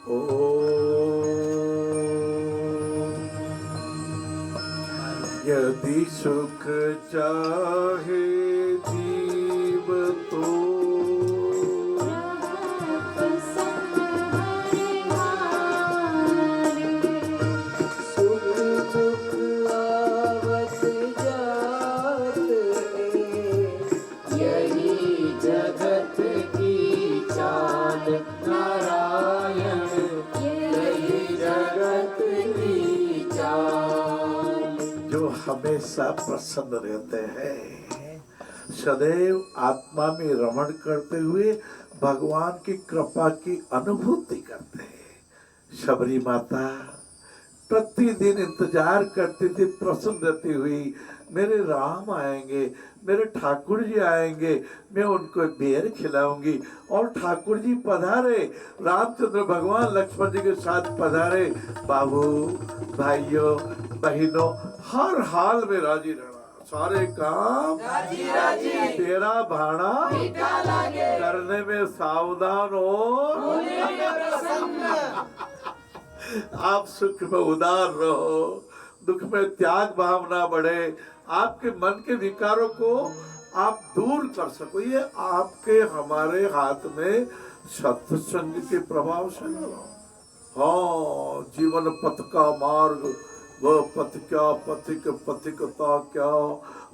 ओ यदि सुख चाहे जीव तो हमेशा प्रसन्न रहते हैं, सदैव आत्मा में रमण करते हुए भगवान की कृपा की अनुभूति करते हैं। शबरी माता प्रतिदिन इंतजार करती थी प्रसन्न रहती हुई, मेरे राम आएंगे, मेरे ठाकुर जी आएंगे, मैं उनको बेर खिलाऊंगी। और ठाकुर जी पधारे, रामचंद्र भगवान लक्ष्मण जी के साथ पधारे। बाबू, भाइयों, बहनों, हर हाल में राजी रहना, सारे काम राजी राजी, तेरा भाड़ा करने में सावधान हो, आप सुख में उदार रहो, दुख में त्याग भावना बढ़े, आपके मन के विकारों को आप दूर कर सको। ये आपके हमारे हाथ में सत्संग के प्रभाव से न रहो। हाँ, जीवन पथ का मार्ग वह पथ क्या, पथिक पथिकता क्या,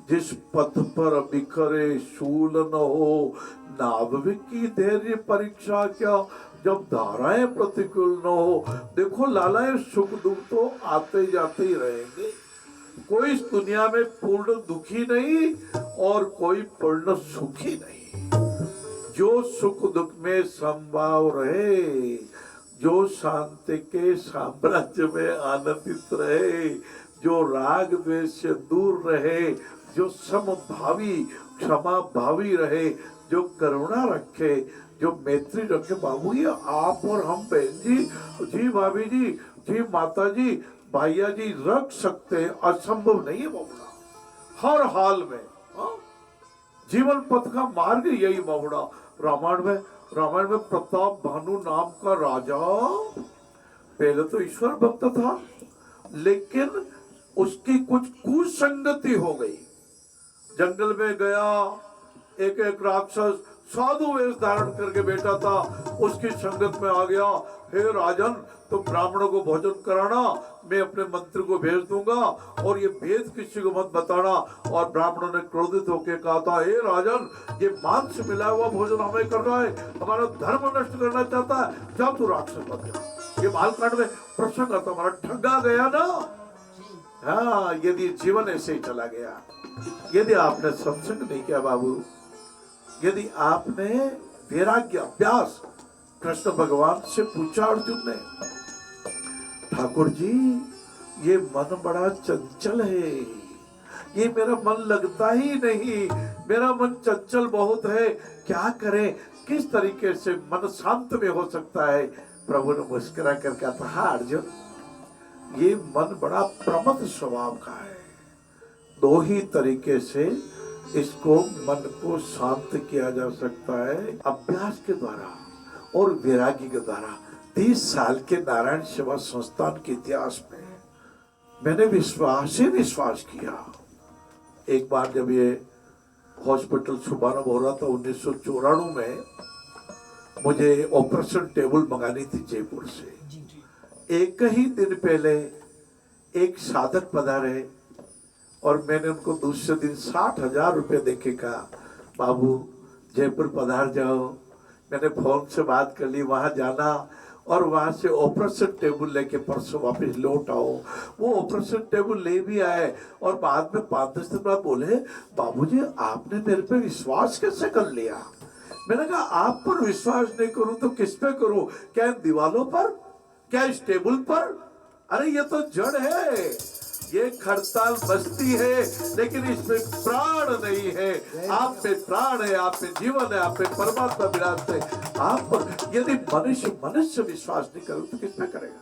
जिस पथ पर बिखरे शूल न हो, नाविक की धैर्य परीक्षा क्या, जब धाराएं प्रतिकूल न हो। देखो लालाएं, सुख दुख तो आते जाते ही रहेंगे, कोई इस दुनिया में पूर्ण दुखी नहीं और कोई पूर्ण सुखी नहीं। जो सुख दुख में समभाव रहे, जो शांति के साम्राज्य में आनंदित रहे, जो राग द्वेष से दूर रहे, जो समभावी क्षमा भावी रहे, जो करुणा रखे, जो मैत्री रखे। बाबू, ये आप और हम बहन जी, जी भाभी जी, जी माता जी, भैया जी रख सकते हैं, असंभव नहीं है बाबूड़ा। हर हाल में जीवन पथ का मार्ग यही बाबूड़ा। रामायण में प्रताप भानु नाम का राजा पहले तो ईश्वर भक्त था, लेकिन उसकी कुछ कुसंगति हो गई। जंगल में गया, एक राक्षस साधु वेश धारण करके बैठा था, उसकी संगत में आ गया। हे राजन, तुम ब्राह्मणों को भोजन कराना, मैं अपने मंत्री को भेज दूंगा, और ये भेद किसी को मत बताना। और ब्राह्मणों ने क्रोधित होकर कहा था, हे राजन, ये मांस मिला हुआ भोजन हमें कर रहा है, हमारा धर्म नष्ट करना चाहता है, जा तू राक्षस बन गया। ये बालकांड में प्रसंग था, हमारा ठगा गया ना। हाँ, यदि जीवन ऐसे ही चला गया, यदि आपने सत्संग नहीं किया बाबू, यदि आपने वैराग्य अभ्यास, कृष्ण भगवान से पूछा अर्जुन ने, ठाकुर जी ये मन बड़ा चंचल है, ये मेरा मन लगता ही नहीं, मेरा मन चंचल बहुत है, क्या करें, किस तरीके से मन शांत में हो सकता है। प्रभु ने मुस्कुरा कर कहा, हाँ अर्जुन, ये मन बड़ा प्रमथ स्वभाव का है। दो ही तरीके से इसको मन को शांत किया जा सकता है, अभ्यास के द्वारा और वैराग्य के द्वारा। 30 साल के नारायण सेवा संस्थान के इतिहास में मैंने विश्वास किया। एक बार जब ये हॉस्पिटल शुभारंभ हो रहा था 1994 में, मुझे ऑपरेशन टेबल मंगानी थी जयपुर से। एक ही दिन पहले एक साधक पधारे और मैंने उनको दूसरे दिन 60,000 रुपये देके कहा, बाबू जयपुर पधार जाओ। मैंने फोन से बात कर ली, वहाँ जाना और वहाँ से ऑपरेशन टेबल लेके परसों वापस लौट आओ। वो ऑपरेशन टेबल ले भी आए और बाद में 5-10 दिन बाद बोले, बाबूजी आपने मेरे पे विश्वास कैसे कर लिया? मैंने कहा आप पर विश्वास नहीं करूं तो किस पे करूं? क्या दीवालों पर, क्या इस टेबल पर? अरे ये तो जड़ है, ये खड़ताल बस्ती है, लेकिन इसमें प्राण नहीं है। आप में प्राण है, आप में जीवन है, आप में परमात्मा विराजते हैं। आप पर यदि मनुष्य विश्वास नहीं करे तो किस पे करेगा?